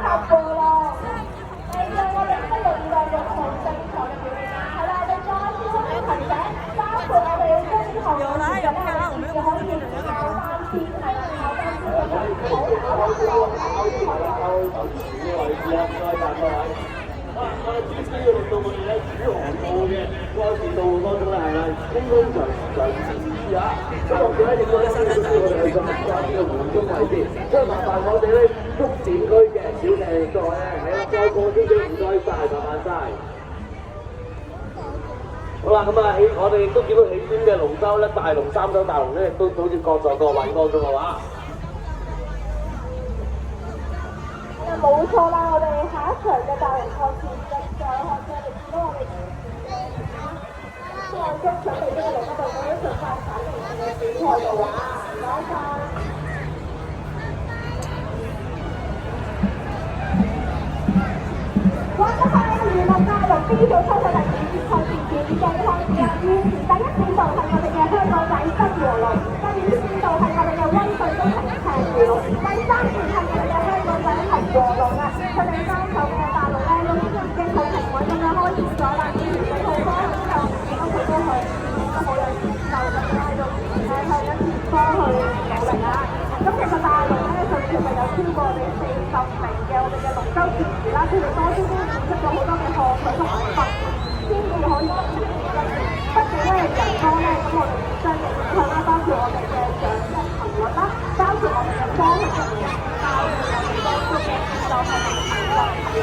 搭過咯。係啊，我哋呢個6項6項正常嘅表現啦，係啦，我哋再次歡迎提醒，包括我哋中學同學嘅可以考3次，係啦，考3次嘅我哋必須要令到我哋咧主航道嘅賽事道路當中咧係啦，通常知啊，咁我哋咧亦都咧需要我哋去進行呢個緩衝位置，所以麻煩我哋咧喐展區嘅小艇再咧喺個再過少少，唔該晒，麻煩晒。好啦，咁啊起我哋亦都見到起端嘅龍舟咧，大龍、三艘大龍咧都好似各在各位當中係嘛？冇錯啦，我哋下一場嘅大型賽事正在開車，亦見到我哋賽中準備呢個龍舟隊都盡快踩入我哋嘅比賽度啊！唔該晒。哇！今日娛樂大龍 B 組抽上第2節賽事表嘅賽事啊，現時第1線道係我哋嘅香港仔新和龍，第2線道係我哋嘅威水東城赤柱，第3線係我哋嘅香港仔紅和龍啊！佢哋3頭嘅大龍咧都已經好平穩咁樣開始咗啦，之前嘅套波之後，見到佢都係都好有節奏咁樣喺度向緊前方去努力啊！咁其實大龍咧上次咪有超過我哋40名嘅我哋嘅龍舟健兒啦，佢哋多啲都演出咗好多嘅項目同埋訓練，先至可以完成呢個。畢竟咧人多咧，咁我哋相應影響啦，包括我哋嘅獎金頻率啦，包括我哋嘅方向嘅包括我哋當中嘅就係